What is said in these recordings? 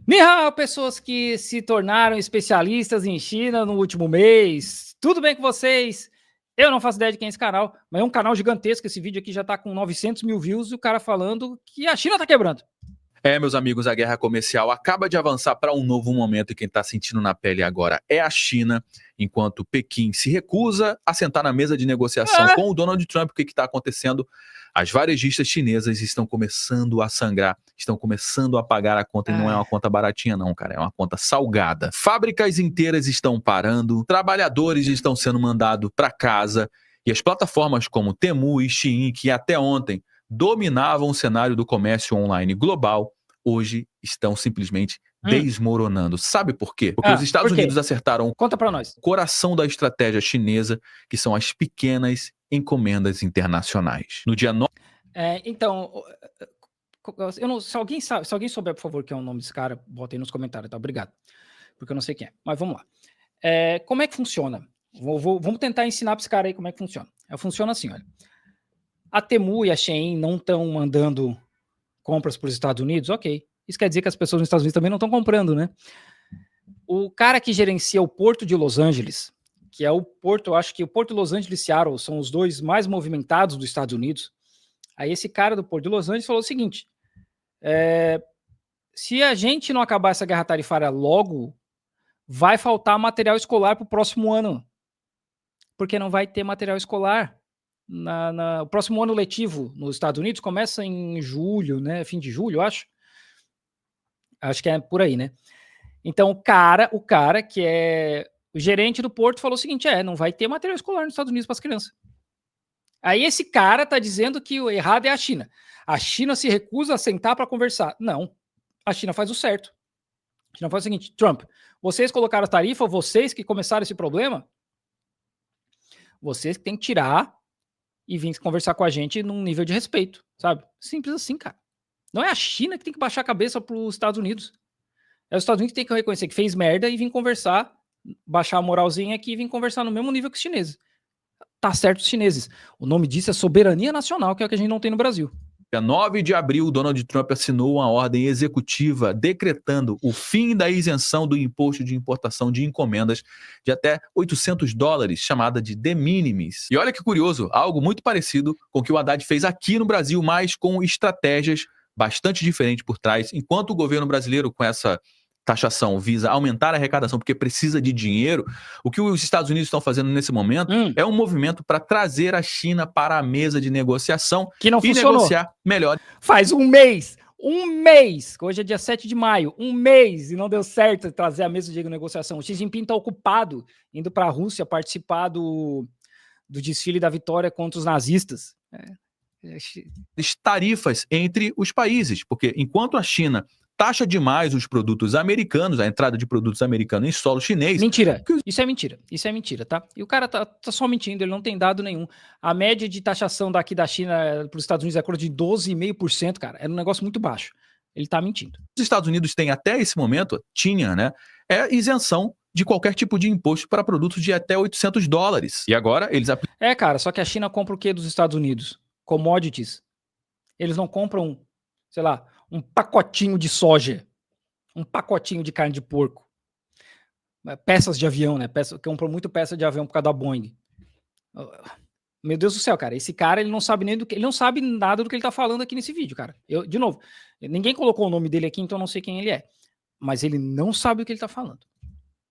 Ni hao, pessoas que se tornaram especialistas em China no último mês. Tudo bem com vocês? Eu não faço ideia de quem é esse canal, mas é um canal gigantesco. Esse vídeo aqui já tá com 900 mil views e o cara falando que a China tá quebrando. Meus amigos, a guerra comercial acaba de avançar para um novo momento e quem está sentindo na pele agora é a China, enquanto Pequim se recusa a sentar na mesa de negociação com o Donald Trump. O que está acontecendo? As varejistas chinesas estão começando a sangrar, estão começando a pagar a conta, e não é uma conta baratinha não, cara, é uma conta salgada. Fábricas inteiras estão parando, trabalhadores estão sendo mandados para casa, e as plataformas como Temu e Shein, que até ontem dominavam o cenário do comércio online global, hoje estão simplesmente desmoronando. Sabe por quê? Porque os Estados Unidos acertaram Conta pra nós. o coração da estratégia chinesa, que são as pequenas encomendas internacionais. No dia 9... Então, eu não, se alguém souber, por favor, que é o nome desse cara, bota aí nos comentários, tá? Obrigado. Porque eu não sei quem é. Mas vamos lá. Como é que funciona? Vamos tentar ensinar para esse cara aí como é que funciona. Funciona assim, olha. A Temu e a Shein não estão mandando compras para os Estados Unidos, ok. Isso quer dizer que as pessoas nos Estados Unidos também não estão comprando, né? O cara que gerencia o Porto de Los Angeles, que é o porto, eu acho que o Porto de Los Angeles e Seattle são os dois mais movimentados dos Estados Unidos. Aí esse cara do Porto de Los Angeles falou o seguinte, se a gente não acabar essa guerra tarifária logo, vai faltar material escolar para o próximo ano. Porque não vai ter material escolar. O próximo ano letivo nos Estados Unidos começa em julho, né? Fim de julho, eu acho. Acho que é por aí, né? Então, o cara que é o gerente do porto falou o seguinte, não vai ter material escolar nos Estados Unidos para as crianças. Aí esse cara tá dizendo que o errado é a China. A China se recusa a sentar para conversar. Não, a China faz o certo. A China faz o seguinte, Trump, vocês colocaram a tarifa, vocês que começaram esse problema, vocês que têm que tirar e vir conversar com a gente num nível de respeito, sabe? Simples assim, cara. Não é a China que tem que baixar a cabeça para os Estados Unidos. É os Estados Unidos que tem que reconhecer que fez merda e vir conversar, baixar a moralzinha aqui e vir conversar no mesmo nível que os chineses. Tá certo os chineses. O nome disso é soberania nacional, que é o que a gente não tem no Brasil. Dia 9 de abril, Donald Trump assinou uma ordem executiva decretando o fim da isenção do imposto de importação de encomendas de até $800, chamada de de minimis. E olha que curioso, algo muito parecido com o que o Haddad fez aqui no Brasil, mas com estratégias bastante diferentes por trás. Enquanto o governo brasileiro, com essa taxação, visa aumentar a arrecadação porque precisa de dinheiro, o que os Estados Unidos estão fazendo nesse momento é um movimento para trazer a China para a mesa de negociação que não e funcionou. Negociar melhor. Faz um mês, hoje é dia 7 de maio, um mês e não deu certo trazer a mesa de negociação. O Xi Jinping está ocupado indo para a Rússia participar do desfile da vitória contra os nazistas. Tarifas entre os países, porque enquanto a China taxa demais os produtos americanos, a entrada de produtos americanos em solo chinês. Mentira, isso é mentira, tá? E o cara tá só mentindo, ele não tem dado nenhum. A média de taxação daqui da China para os Estados Unidos é coisa de 12,5%, cara, era um negócio muito baixo. Ele tá mentindo. Os Estados Unidos têm até esse momento, né, isenção de qualquer tipo de imposto para produtos de até $800. E agora eles aplicam. Cara, só que a China compra o que dos Estados Unidos? Commodities. Eles não compram, sei lá, um pacotinho de soja, um pacotinho de carne de porco, peças de avião, né? Compram muito peça de avião por causa da Boeing. Meu Deus do céu, cara, esse cara, ele não sabe ele não sabe nada do que ele tá falando aqui nesse vídeo, cara. De novo, ninguém colocou o nome dele aqui, então eu não sei quem ele é, mas ele não sabe o que ele tá falando.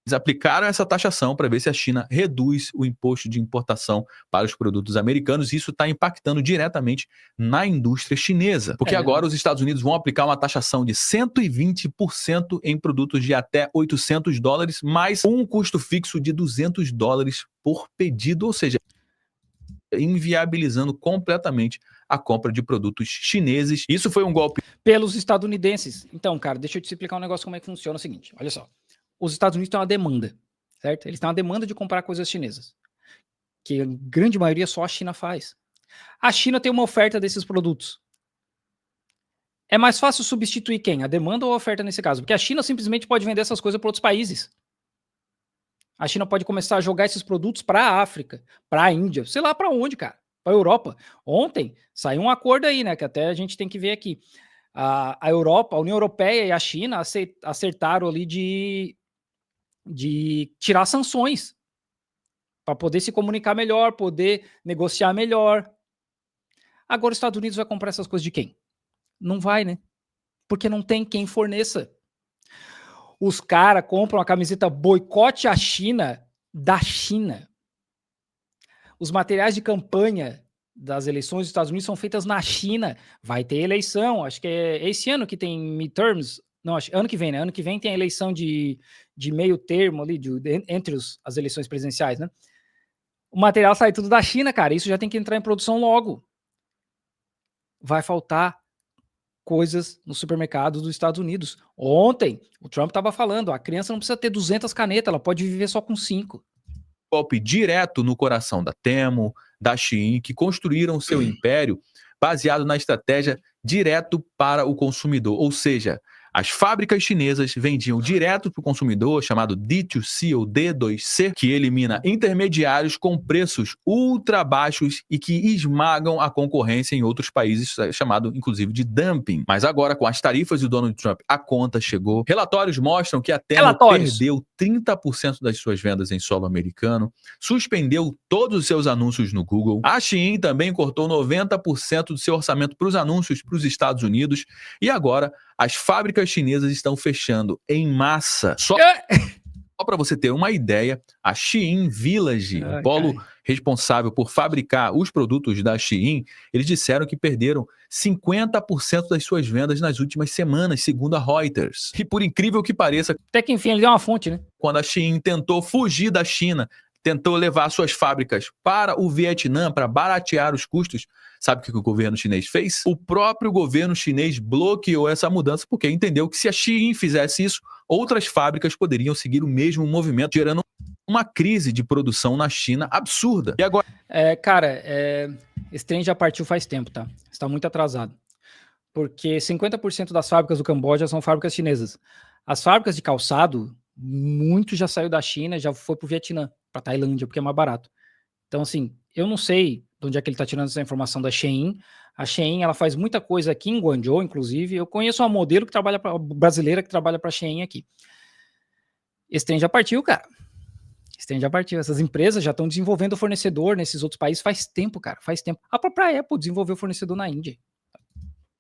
Eles aplicaram essa taxação para ver se a China reduz o imposto de importação para os produtos americanos. Isso está impactando diretamente na indústria chinesa. Porque agora os Estados Unidos vão aplicar uma taxação de 120% em produtos de até $800, mais um custo fixo de $200 por pedido, ou seja, inviabilizando completamente a compra de produtos chineses. Isso foi um golpe pelos estadunidenses. Então, cara, deixa eu te explicar um negócio como é que funciona. É o seguinte, olha só. Os Estados Unidos têm uma demanda, certo? Eles têm uma demanda de comprar coisas chinesas, que a grande maioria só a China faz. A China tem uma oferta desses produtos. É mais fácil substituir quem? A demanda ou a oferta nesse caso? Porque a China simplesmente pode vender essas coisas para outros países. A China pode começar a jogar esses produtos para a África, para a Índia, sei lá para onde, cara. Para a Europa. Ontem saiu um acordo aí, né? Que até a gente tem que ver aqui. A Europa, a União Europeia e a China acertaram ali de tirar sanções para poder se comunicar melhor, poder negociar melhor. Agora os Estados Unidos vai comprar essas coisas de quem? Não vai, né? Porque não tem quem forneça. Os caras compram a camiseta boicote a China da China. Os materiais de campanha das eleições dos Estados Unidos são feitas na China. Vai ter eleição, acho que é esse ano que tem midterms. Não, acho ano que vem, né? Ano que vem tem a eleição de meio termo ali, entre as eleições presidenciais, né? O material sai tudo da China, cara. Isso já tem que entrar em produção logo. Vai faltar coisas no supermercado dos Estados Unidos. Ontem, o Trump estava falando, a criança não precisa ter 200 canetas, ela pode viver só com 5. Golpe direto no coração da Temu, da Shein, que construíram seu império baseado na estratégia direto para o consumidor, ou seja, as fábricas chinesas vendiam direto para o consumidor, chamado D2C ou D2C, que elimina intermediários com preços ultra baixos e que esmagam a concorrência em outros países, chamado inclusive de dumping. Mas agora, com as tarifas do Donald Trump, a conta chegou. Relatórios mostram que a Temu perdeu 30% das suas vendas em solo americano, suspendeu todos os seus anúncios no Google. A Shein também cortou 90% do seu orçamento para os anúncios para os Estados Unidos e agora as fábricas chinesas estão fechando em massa. Só para você ter uma ideia, a Shein Village, o polo responsável por fabricar os produtos da Shein, eles disseram que perderam 50% das suas vendas nas últimas semanas, segundo a Reuters. E por incrível que pareça, até que enfim ele deu uma fonte, né? Quando a Shein tentou fugir da China, tentou levar suas fábricas para o Vietnã para baratear os custos, sabe o que o governo chinês fez? O próprio governo chinês bloqueou essa mudança porque entendeu que se a Shein fizesse isso, outras fábricas poderiam seguir o mesmo movimento, gerando uma crise de produção na China absurda. E agora? Esse trem já partiu faz tempo, tá? Está muito atrasado. Porque 50% das fábricas do Camboja são fábricas chinesas. As fábricas de calçado, muito já saiu da China, já foi para o Vietnã, para Tailândia, porque é mais barato. Então, assim, eu não sei de onde é que ele está tirando essa informação da Shein. A Shein, ela faz muita coisa aqui em Guangzhou, inclusive. Eu conheço uma modelo que trabalha brasileira que trabalha para a Shein aqui. Esse trem já partiu, cara. Esse trem já partiu. Essas empresas já estão desenvolvendo fornecedor nesses outros países faz tempo, cara. Faz tempo. A própria Apple desenvolveu fornecedor na Índia.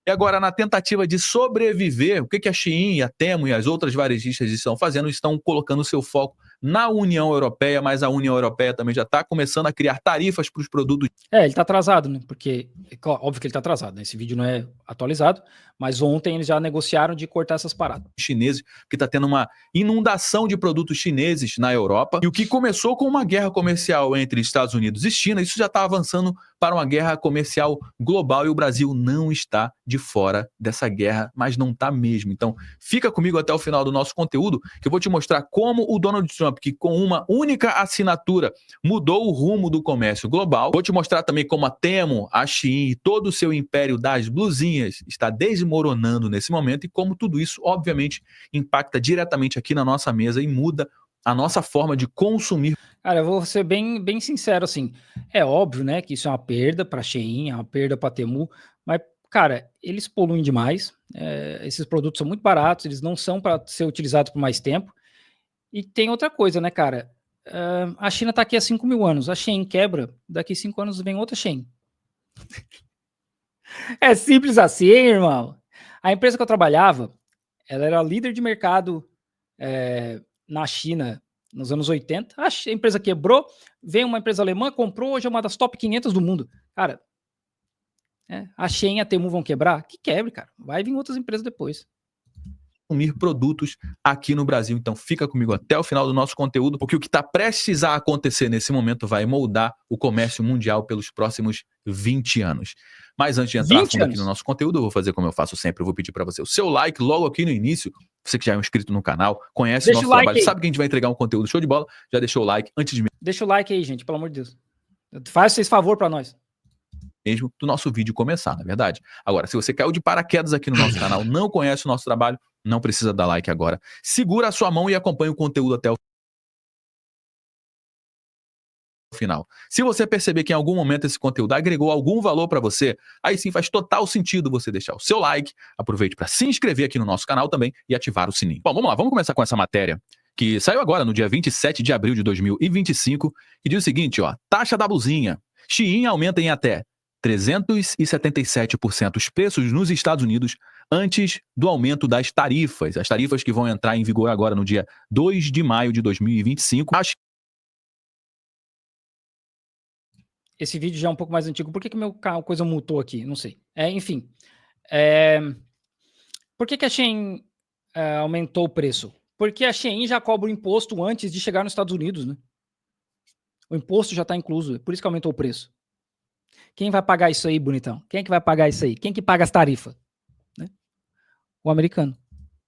E agora, na tentativa de sobreviver, o que a Shein, a Temu e as outras varejistas estão fazendo? Estão colocando seu foco na União Europeia, mas a União Europeia também já está começando a criar tarifas para os produtos. Ele está atrasado, né? Porque, óbvio que ele está atrasado, né? Esse vídeo não é atualizado, mas ontem eles já negociaram de cortar essas paradas. Chineses, porque está tendo uma inundação de produtos chineses na Europa, e o que começou com uma guerra comercial entre Estados Unidos e China, isso já está avançando para uma guerra comercial global e o Brasil não está de fora dessa guerra, mas não está mesmo. Então, fica comigo até o final do nosso conteúdo, que eu vou te mostrar como o Donald Trump, que com uma única assinatura mudou o rumo do comércio global. Vou te mostrar também como a Temu, a Shein e todo o seu império das blusinhas está desmoronando nesse momento e como tudo isso, obviamente, impacta diretamente aqui na nossa mesa e muda a nossa forma de consumir. Cara, eu vou ser bem sincero, assim, é óbvio, né, que isso é uma perda para a Shein, é uma perda para a Temu, mas, cara, eles poluem demais, esses produtos são muito baratos, eles não são para ser utilizados por mais tempo, e tem outra coisa, né, cara, a China tá aqui há 5.000 anos, a Shein quebra, daqui 5 anos vem outra Shein. É simples assim, irmão. A empresa que eu trabalhava, ela era líder de mercado na China nos anos 80. A empresa quebrou, veio uma empresa alemã, comprou, hoje é uma das top 500 do mundo. Cara, a Shein e a Temu vão quebrar? Que quebre, cara. Vai vir outras empresas depois. Consumir produtos aqui no Brasil. Então fica comigo até o final do nosso conteúdo, porque o que está prestes a acontecer nesse momento vai moldar o comércio mundial pelos próximos 20 anos. Mas antes de entrar a fundo aqui no nosso conteúdo, eu vou fazer como eu faço sempre, eu vou pedir para você o seu like logo aqui no início. Você que já é um inscrito no canal, conhece o nosso trabalho, sabe que a gente vai entregar um conteúdo show de bola, já deixou o like antes de mim. Deixa o like aí, gente, pelo amor de Deus. Faz esse favor para nós. Mesmo do nosso vídeo começar, na verdade. Agora, se você caiu de paraquedas aqui no nosso canal, não conhece o nosso trabalho, não precisa dar like agora. Segura a sua mão e acompanha o conteúdo até o final. Se você perceber que em algum momento esse conteúdo agregou algum valor para você, aí sim faz total sentido você deixar o seu like, aproveite para se inscrever aqui no nosso canal também e ativar o sininho. Bom, vamos lá, vamos começar com essa matéria que saiu agora no dia 27 de abril de 2025, que diz o seguinte, ó, taxa da blusinha. Shein aumenta em até 377% os preços nos Estados Unidos antes do aumento das tarifas. As tarifas que vão entrar em vigor agora no dia 2 de maio de 2025. Esse vídeo já é um pouco mais antigo. Por que meu coisa mutou aqui? Não sei. Enfim. Por que a Shein aumentou o preço? Porque a Shein já cobra o imposto antes de chegar nos Estados Unidos, né? O imposto já está incluso. Por isso que aumentou o preço. Quem vai pagar isso aí, bonitão? Quem é que vai pagar isso aí? Quem que paga as tarifas? Né? O americano.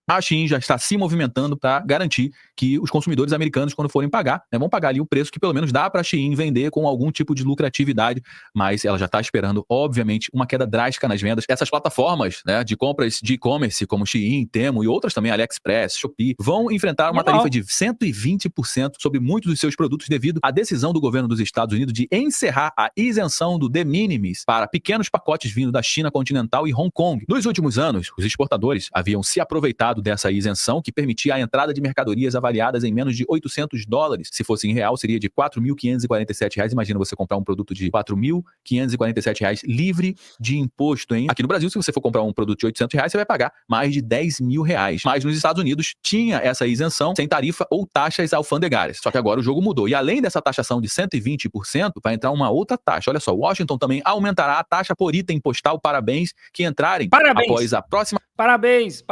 A Shein já está se movimentando para garantir que os consumidores americanos, quando forem pagar, vão pagar ali o preço que pelo menos dá para a Shein vender com algum tipo de lucratividade, mas ela já está esperando, obviamente, uma queda drástica nas vendas. Essas plataformas, né, de compras de e-commerce, como Shein, Temu e outras também, AliExpress, Shopee, vão enfrentar uma tarifa de 120% sobre muitos dos seus produtos devido à decisão do governo dos Estados Unidos de encerrar a isenção do de minimis para pequenos pacotes vindo da China continental e Hong Kong. Nos últimos anos, os exportadores haviam se aproveitado dessa isenção que permitia a entrada de mercadorias avaliadas em menos de $800. Se fosse em real, seria de R$ 4.547. Imagina você comprar um produto de R$ 4.547 livre de imposto, hein? Aqui no Brasil, se você for comprar um produto de R$ 800, você vai pagar mais de R$ 10.000. Mas nos Estados Unidos, tinha essa isenção sem tarifa ou taxas alfandegárias. Só que agora o jogo mudou. E além dessa taxação de 120%, vai entrar uma outra taxa. Olha só, Washington também aumentará a taxa por item postal para bens que entrarem após a próxima... Parabéns.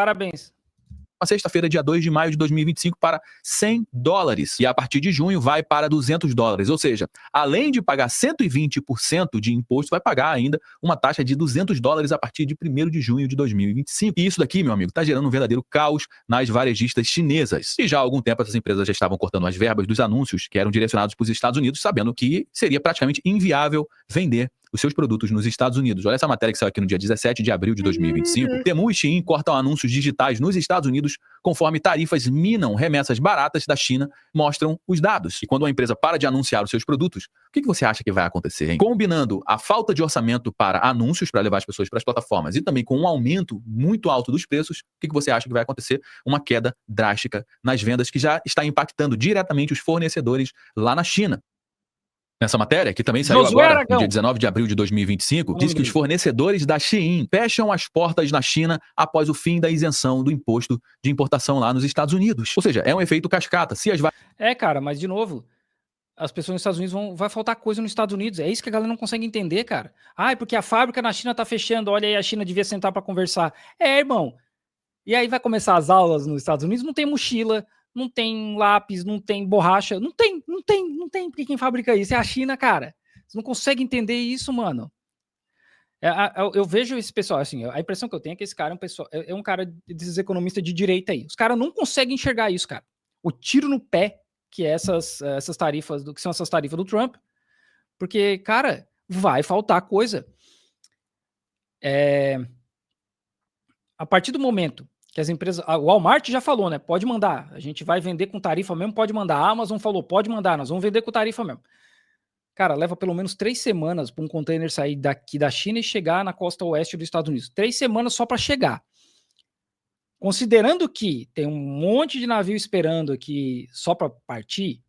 Na sexta-feira, dia 2 de maio de 2025, para $100. E a partir de junho vai para $200. Ou seja, além de pagar 120% de imposto, vai pagar ainda uma taxa de $200 a partir de 1º de junho de 2025. E isso daqui, meu amigo, está gerando um verdadeiro caos nas varejistas chinesas. E já há algum tempo essas empresas já estavam cortando as verbas dos anúncios que eram direcionados para os Estados Unidos, sabendo que seria praticamente inviável vender os seus produtos nos Estados Unidos. Olha essa matéria que saiu aqui no dia 17 de abril de 2025. Temu e Shein cortam anúncios digitais nos Estados Unidos conforme tarifas minam remessas baratas da China, mostram os dados. E quando uma empresa para de anunciar os seus produtos, o que você acha que vai acontecer, hein? Combinando a falta de orçamento para anúncios, para levar as pessoas para as plataformas, e também com um aumento muito alto dos preços, o que você acha que vai acontecer? Uma queda drástica nas vendas que já está impactando diretamente os fornecedores lá na China. Nessa matéria, que também saiu agora, no dia 19 de abril de 2025, diz que os fornecedores da Shein fecham as portas na China após o fim da isenção do imposto de importação lá nos Estados Unidos. Ou seja, é um efeito cascata. Se as... cara, mas de novo, as pessoas nos Estados Unidos vai faltar coisa nos Estados Unidos. É isso que a galera não consegue entender, cara. É porque a fábrica na China tá fechando, olha aí, a China devia sentar para conversar. Irmão. E aí vai começar as aulas nos Estados Unidos, não tem mochila, não tem lápis, não tem borracha, não tem, porque quem fabrica isso é a China, cara. Você não consegue entender isso, mano. Eu vejo esse pessoal, assim, a impressão que eu tenho é que esse cara é um cara desses economistas de direita aí. Os caras não conseguem enxergar isso, cara. O tiro no pé que é essas tarifas, que são essas tarifas do Trump, porque, cara, vai faltar coisa. A partir do momento que as empresas... O Walmart já falou, né? Pode mandar. A gente vai vender com tarifa mesmo, pode mandar. A Amazon falou, pode mandar, nós vamos vender com tarifa mesmo. Cara, leva pelo menos 3 semanas para um container sair daqui da China e chegar na costa oeste dos Estados Unidos. 3 semanas só para chegar. Considerando que tem um monte de navio esperando aqui só para partir,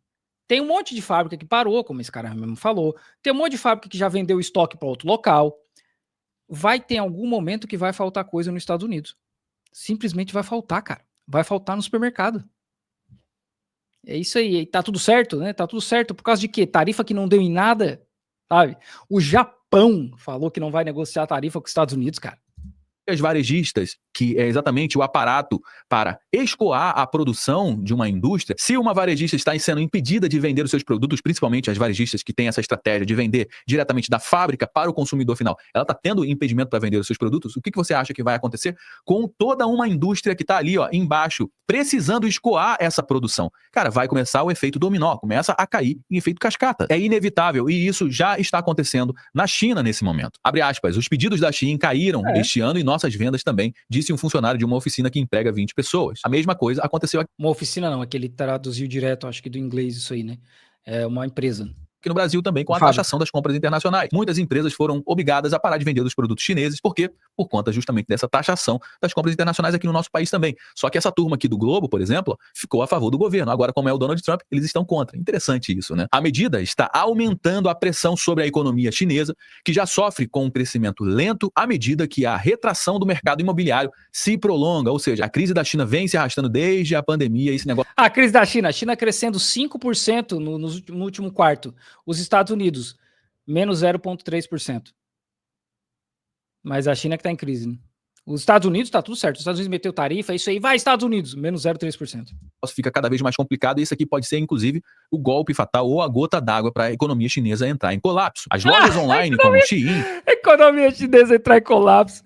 tem um monte de fábrica que parou, como esse cara mesmo falou, tem um monte de fábrica que já vendeu estoque para outro local. Vai ter algum momento que vai faltar coisa nos Estados Unidos. Simplesmente vai faltar, cara. Vai faltar no supermercado. É isso aí. Tá tudo certo, né? Tá tudo certo. Por causa de quê? Tarifa que não deu em nada, sabe? O Japão falou que não vai negociar tarifa com os Estados Unidos, cara. As varejistas, que é exatamente o aparato para escoar a produção de uma indústria, se uma varejista está sendo impedida de vender os seus produtos, principalmente as varejistas que têm essa estratégia de vender diretamente da fábrica para o consumidor final, ela está tendo impedimento para vender os seus produtos, o que você acha que vai acontecer com toda uma indústria que está ali, ó, embaixo, precisando escoar essa produção? Cara, vai começar o efeito dominó, começa a cair em efeito cascata. É inevitável e isso já está acontecendo na China nesse momento. Abre aspas, os pedidos da Shein caíram este ano e nossas vendas também, disse um funcionário de uma oficina que emprega 20 pessoas. A mesma coisa aconteceu aqui. Uma oficina não, é que ele traduziu direto, acho que do inglês isso aí, né? É uma empresa. aqui no Brasil também com a Fábio. taxação das compras internacionais. Muitas empresas foram obrigadas a parar de vender os produtos chineses, por quê? Por conta justamente dessa taxação das compras internacionais aqui no nosso país também. Só que essa turma aqui do Globo, por exemplo, ficou a favor do governo. Agora, como é o Donald Trump, eles estão contra. Interessante isso, né? A medida está aumentando a pressão sobre a economia chinesa, que já sofre com um crescimento lento à medida que a retração do mercado imobiliário se prolonga, ou seja, a crise da China vem se arrastando desde a pandemia, esse negócio. A crise da China, a China crescendo 5% no último quarto. Os Estados Unidos, menos 0,3%. Mas a China que está em crise, né? Os Estados Unidos tá tudo certo. Os Estados Unidos meteu tarifa, é isso aí. Vai, Estados Unidos, menos 0,3%. Fica cada vez mais complicado e isso aqui pode ser, inclusive, o golpe fatal ou a gota d'água para a economia chinesa entrar em colapso. As lojas online, como Shein... Economia chinesa entrar em colapso.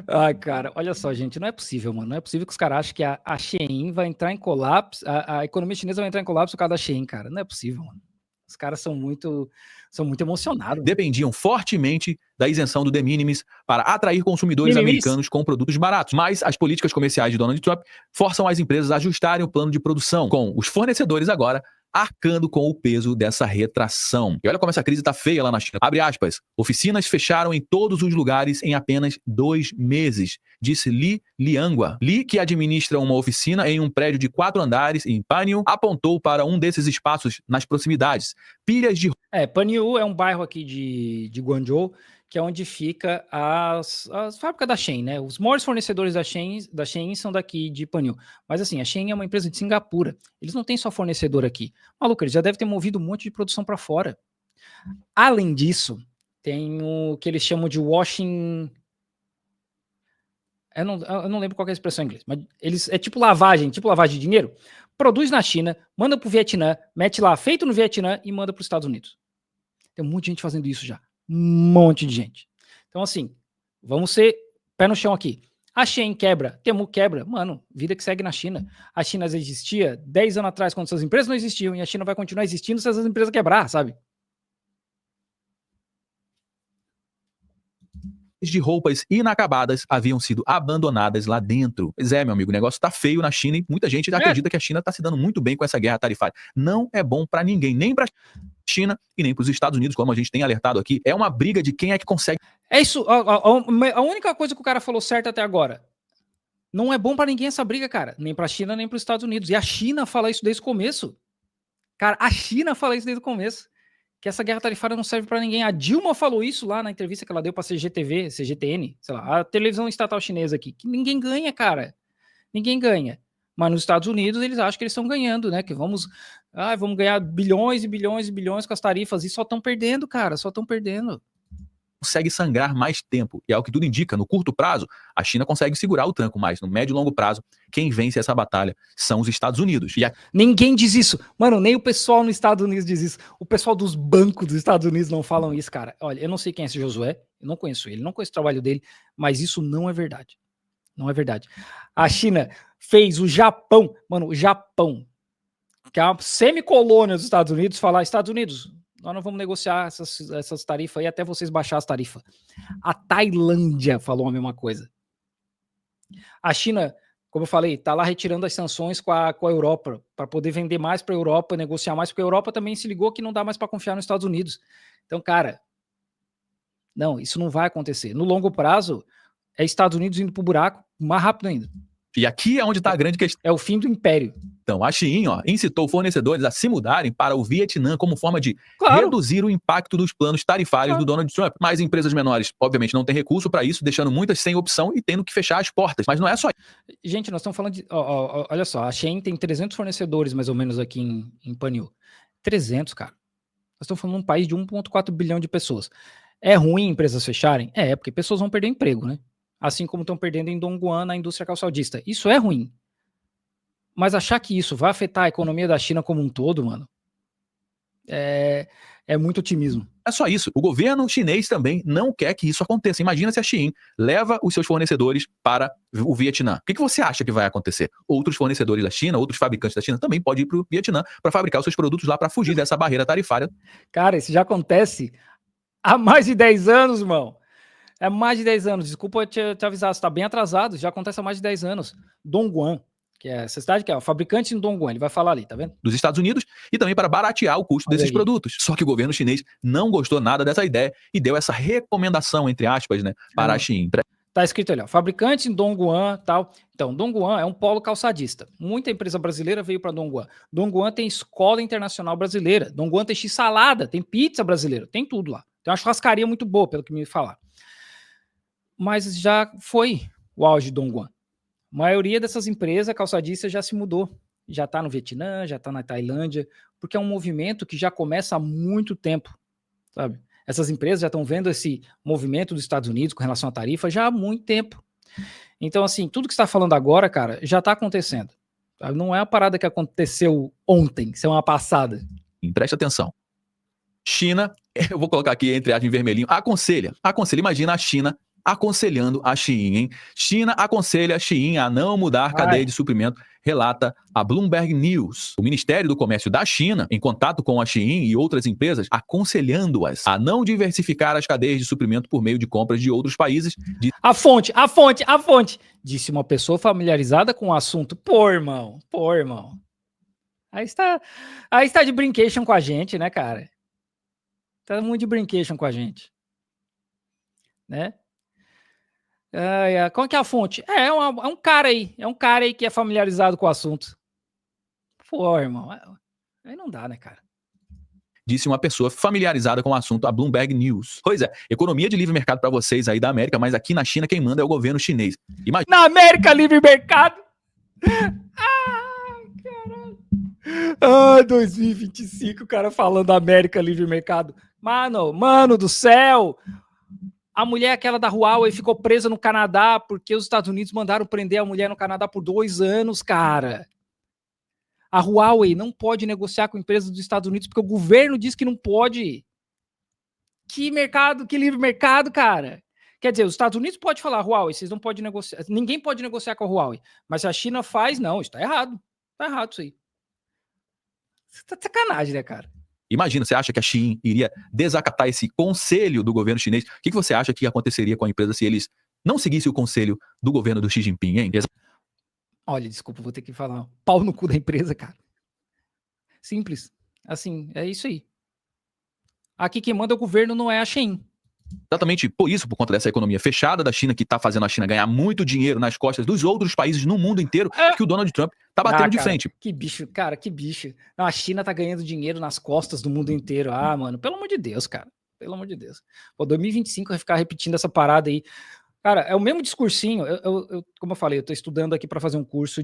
Ai, cara, olha só, gente, não é possível, mano. Não é possível que os caras achem que a Shein vai entrar em colapso, a economia chinesa vai entrar em colapso por causa da Shein, cara. Não é possível, mano. Os caras são muito emocionados. Dependiam fortemente da isenção do de minimis para atrair consumidores americanos com produtos baratos. Mas as políticas comerciais de Donald Trump forçam as empresas a ajustarem o plano de produção, com os fornecedores agora arcando com o peso dessa retração. E olha como essa crise tá feia lá na China. Abre aspas. Oficinas fecharam em todos os lugares em apenas 2 meses, disse Li Liangua. Li, que administra uma oficina em um prédio de 4 andares em Panyu, apontou para um desses espaços nas proximidades. Pilhas de... Panyu é um bairro aqui de Guangzhou, que é onde fica as fábricas da Shein, né? Os maiores fornecedores da Shein são daqui de Panyu. Mas assim, a Shein é uma empresa de Singapura. Eles não têm só fornecedor aqui. Maluco, eles já devem ter movido um monte de produção para fora. Além disso, tem o que eles chamam de washing... Eu não lembro qual é a expressão em inglês, mas é tipo lavagem de dinheiro. Produz na China, manda pro Vietnã, mete lá, feito no Vietnã e manda para os Estados Unidos. Tem um monte de gente fazendo isso já. Um monte de gente. Então, assim, vamos ser pé no chão aqui. A Shein quebra, Temu quebra. Mano, vida que segue na China. A China existia 10 anos atrás, quando essas empresas não existiam, e a China vai continuar existindo se essas empresas quebrar, sabe? De roupas inacabadas haviam sido abandonadas lá dentro. Pois é, meu amigo, o negócio tá feio na China e muita gente acredita que a China tá se dando muito bem com essa guerra tarifária. Não é bom para ninguém, nem para China e nem para os Estados Unidos, como a gente tem alertado aqui. É uma briga de quem é que consegue. É isso. A única coisa que o cara falou certo até agora. Não é bom para ninguém essa briga, cara. Nem para a China, nem para os Estados Unidos. E a China fala isso desde o começo. Cara, a China fala isso desde o começo. Que essa guerra tarifária não serve para ninguém. A Dilma falou isso lá na entrevista que ela deu para CGTV, CGTN, sei lá, a televisão estatal chinesa aqui. Que ninguém ganha, cara. Ninguém ganha. Mas nos Estados Unidos eles acham que eles estão ganhando, né? Que vamos ganhar bilhões e bilhões e bilhões com as tarifas. E só estão perdendo, cara. Só estão perdendo. Consegue sangrar mais tempo. E é o que tudo indica. No curto prazo, a China consegue segurar o tranco, mas no médio e longo prazo, quem vence essa batalha são os Estados Unidos. Ninguém diz isso. Mano, nem o pessoal nos Estados Unidos diz isso. O pessoal dos bancos dos Estados Unidos não falam isso, cara. Olha, eu não sei quem é esse Josué. Eu não conheço ele, não conheço o trabalho dele. Mas isso não é verdade. Não é verdade. A China fez o Japão. Mano, o Japão, que é uma semicolônia dos Estados Unidos, falar: Estados Unidos, nós não vamos negociar essas tarifas aí até vocês baixar as tarifas. A Tailândia falou a mesma coisa. A China, como eu falei, tá lá retirando as sanções com a Europa, para poder vender mais para a Europa, negociar mais, porque a Europa também se ligou que não dá mais para confiar nos Estados Unidos. Então, cara, não, isso não vai acontecer. No longo prazo, é Estados Unidos indo pro buraco mais rápido ainda. E aqui é onde está a grande questão. É o fim do império. Então, a Shein incitou fornecedores a se mudarem para o Vietnã como forma de reduzir o impacto dos planos tarifários do Donald Trump. Mas empresas menores, obviamente, não têm recurso para isso, deixando muitas sem opção e tendo que fechar as portas. Mas não é só isso. Gente, nós estamos falando de... olha só, a Shein tem 300 fornecedores, mais ou menos, aqui em Panyu. 300, cara. Nós estamos falando de um país de 1,4 bilhão de pessoas. É ruim empresas fecharem? É, porque pessoas vão perder emprego, né? Assim como estão perdendo em Dongguan, na indústria calçadista. Isso é ruim. Mas achar que isso vai afetar a economia da China como um todo, mano, é muito otimismo. É só isso. O governo chinês também não quer que isso aconteça. Imagina se a Shein leva os seus fornecedores para o Vietnã. O que você acha que vai acontecer? Outros fornecedores da China, outros fabricantes da China também podem ir para o Vietnã para fabricar os seus produtos lá para fugir dessa barreira tarifária. Cara, isso já acontece há mais de 10 anos, irmão. É mais de 10 anos. Desculpa te avisar, você está bem atrasado. Já acontece há mais de 10 anos. Dongguan, que é essa cidade que é o fabricante em Dongguan, ele vai falar ali, tá vendo? Dos Estados Unidos e também para baratear o custo Olha desses aí. produtos. Só que o governo chinês não gostou nada dessa ideia e deu essa recomendação, entre aspas, né, para a Shein. Tá escrito ali, ó, fabricante em Dongguan, tal. Então, Dongguan é um polo calçadista. Muita empresa brasileira veio para Dongguan. Dongguan tem escola internacional brasileira. Dongguan tem x-salada, tem pizza brasileira, tem tudo lá. Tem uma churrascaria muito boa, pelo que me falaram. Mas já foi o auge de Dongguan. A maioria dessas empresas calçadistas já se mudou. Já está no Vietnã, já está na Tailândia, porque é um movimento que já começa há muito tempo, sabe? Essas empresas já estão vendo esse movimento dos Estados Unidos com relação à tarifa já há muito tempo. Então, assim, tudo que você está falando agora, cara, já está acontecendo. Sabe? Não é uma parada que aconteceu ontem, semana passada. Presta atenção. China, eu vou colocar aqui entre aspas em vermelhinho, aconselha. Imagina a China aconselhando a Shein, hein? China aconselha a Shein a não mudar a cadeia de suprimento, relata a Bloomberg News. O Ministério do Comércio da China, em contato com a Shein e outras empresas, aconselhando-as a não diversificar as cadeias de suprimento por meio de compras de outros países. A fonte, disse uma pessoa familiarizada com o assunto. Pô, irmão. Aí está de brincation com a gente, né, cara? Tá muito de brincation com a gente. Né? Qual que é a fonte? É um cara aí. É um cara aí que é familiarizado com o assunto. Pô, irmão. Aí não dá, né, cara? Disse uma pessoa familiarizada com o assunto, a Bloomberg News. Pois é, economia de livre mercado para vocês aí da América, mas aqui na China quem manda é o governo chinês. Imagina... Na América, livre mercado? Ai, caralho. 2025, o cara falando América, livre mercado. Mano do céu. A mulher aquela da Huawei ficou presa no Canadá porque os Estados Unidos mandaram prender a mulher no Canadá por 2 anos, cara. A Huawei não pode negociar com empresas dos Estados Unidos porque o governo diz que não pode. Que mercado, que livre mercado, cara. Quer dizer, os Estados Unidos podem falar, Huawei, vocês não podem negociar. Ninguém pode negociar com a Huawei. Mas se a China faz, não, isso tá errado. Tá errado isso aí. Isso tá de sacanagem, né, cara? Imagina, você acha que a Shein iria desacatar esse conselho do governo chinês? O que você acha que aconteceria com a empresa se eles não seguissem o conselho do governo do Xi Jinping, hein? Olha, desculpa, vou ter que falar. Pau no cu da empresa, cara. Simples. Assim, é isso aí. Aqui quem manda é o governo, não é a Shein. Exatamente por isso, por conta dessa economia fechada da China, que está fazendo a China ganhar muito dinheiro nas costas dos outros países no mundo inteiro, que o Donald Trump está batendo de frente. Que bicho, cara, que bicho. Não, a China tá ganhando dinheiro nas costas do mundo inteiro. Mano, pelo amor de Deus, cara. Pelo amor de Deus. Pô, 2025 vai ficar repetindo essa parada aí. Cara, é o mesmo discursinho. Como eu falei, eu tô estudando aqui para fazer um curso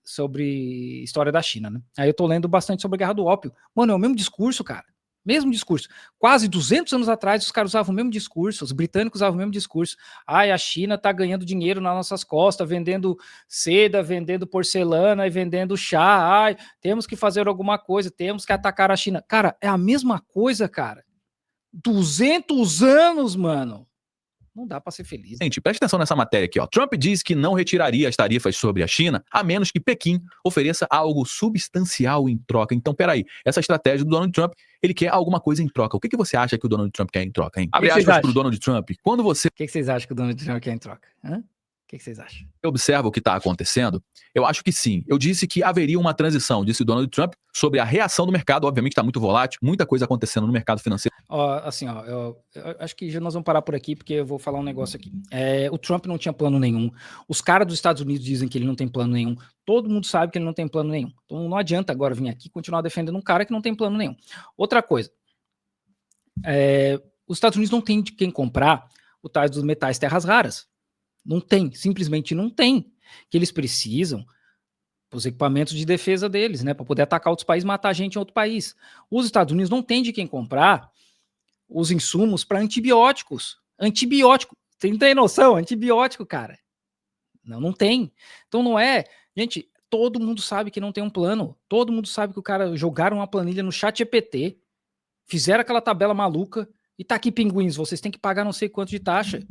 sobre história da China, né? Aí eu tô lendo bastante sobre a Guerra do Ópio. Mano, é o mesmo discurso, cara. Mesmo discurso. Quase 200 anos atrás, os caras usavam o mesmo discurso, os britânicos usavam o mesmo discurso. A China tá ganhando dinheiro nas nossas costas, vendendo seda, vendendo porcelana e vendendo chá. Temos que fazer alguma coisa, temos que atacar a China. Cara, é a mesma coisa, cara. 200 anos, mano. Não dá para ser feliz. Gente, preste atenção nessa matéria aqui, ó. Trump diz que não retiraria as tarifas sobre a China, a menos que Pequim ofereça algo substancial em troca. Então, peraí, essa estratégia do Donald Trump, ele quer alguma coisa em troca. O que você acha que o Donald Trump quer em troca, hein? Abre aspas pro Donald Trump. Quando você... O que vocês acham que o Donald Trump quer em troca? O que vocês acham? Observa o que está acontecendo? Eu acho que sim. Eu disse que haveria uma transição, disse Donald Trump, sobre a reação do mercado. Obviamente está muito volátil, muita coisa acontecendo no mercado financeiro. Eu acho que já nós vamos parar por aqui, porque eu vou falar um negócio aqui. O Trump não tinha plano nenhum. Os caras dos Estados Unidos dizem que ele não tem plano nenhum. Todo mundo sabe que ele não tem plano nenhum. Então não adianta agora vir aqui e continuar defendendo um cara que não tem plano nenhum. Outra coisa. Os Estados Unidos não tem de quem comprar o tais dos metais terras raras. Não tem, simplesmente não tem. Que eles precisam os equipamentos de defesa deles, né, para poder atacar outros países, matar gente em outro país. Os Estados Unidos não tem de quem comprar os insumos para antibióticos. Antibiótico, tem noção? Antibiótico, cara. Não tem. Então não é... Gente, todo mundo sabe que não tem um plano. Todo mundo sabe que o cara jogaram uma planilha no ChatGPT, fizeram aquela tabela maluca e tá aqui, pinguins, vocês têm que pagar não sei quanto de taxa.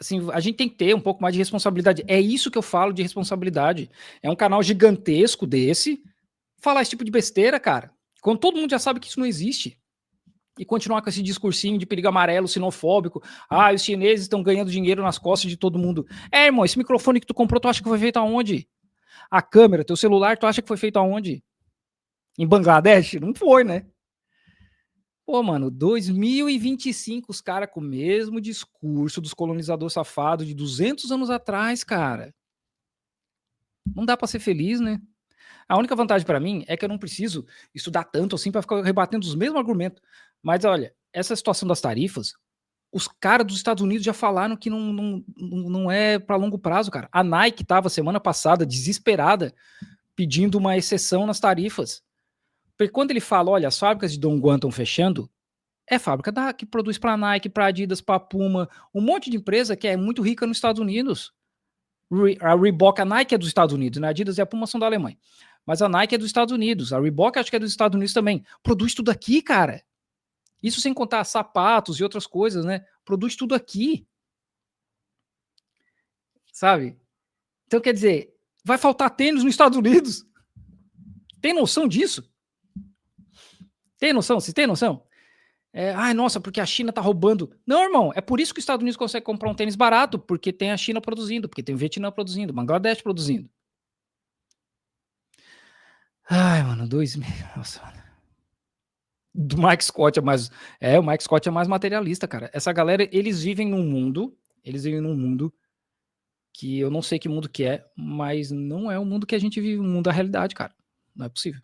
Assim, a gente tem que ter um pouco mais de responsabilidade. É isso que eu falo de responsabilidade. É um canal gigantesco desse falar esse tipo de besteira, cara. Quando todo mundo já sabe que isso não existe. e continuar com esse discursinho de perigo amarelo, sinofóbico. Ah, os chineses estão ganhando dinheiro nas costas de todo mundo. Irmão, esse microfone que tu comprou, tu acha que foi feito aonde? A câmera, teu celular, tu acha que foi feito aonde? Em Bangladesh? Não foi, né? Pô, mano, 2025, os caras com o mesmo discurso dos colonizadores safados de 200 anos atrás, cara. Não dá pra ser feliz, né? A única vantagem pra mim é que eu não preciso estudar tanto assim pra ficar rebatendo os mesmos argumentos. Mas olha, essa situação das tarifas, os caras dos Estados Unidos já falaram que não é pra longo prazo, cara. A Nike tava semana passada desesperada pedindo uma exceção nas tarifas. Porque quando ele fala, olha, as fábricas de Dongguan estão fechando, é fábrica que produz pra Nike, pra Adidas, pra Puma, um monte de empresa que é muito rica nos Estados Unidos. A Reebok, a Nike é dos Estados Unidos, né? A Adidas e a Puma são da Alemanha. Mas a Nike é dos Estados Unidos, a Reebok acho que é dos Estados Unidos também. Produz tudo aqui, cara. Isso sem contar sapatos e outras coisas, né? Produz tudo aqui. Sabe? Então, quer dizer, vai faltar tênis nos Estados Unidos. Tem noção disso? Tem noção? Vocês têm noção? Ai, nossa, porque a China tá roubando. Não, irmão, é por isso que os Estados Unidos consegue comprar um tênis barato, porque tem a China produzindo, porque tem o Vietnã produzindo, Bangladesh produzindo. Ai, mano, 2000. Nossa, mano. Do Mike Scott é mais. O Mike Scott é mais materialista, cara. Essa galera, eles vivem num mundo. Eles vivem num mundo que eu não sei que mundo que é, mas não é o mundo que a gente vive, o mundo da realidade, cara. Não é possível.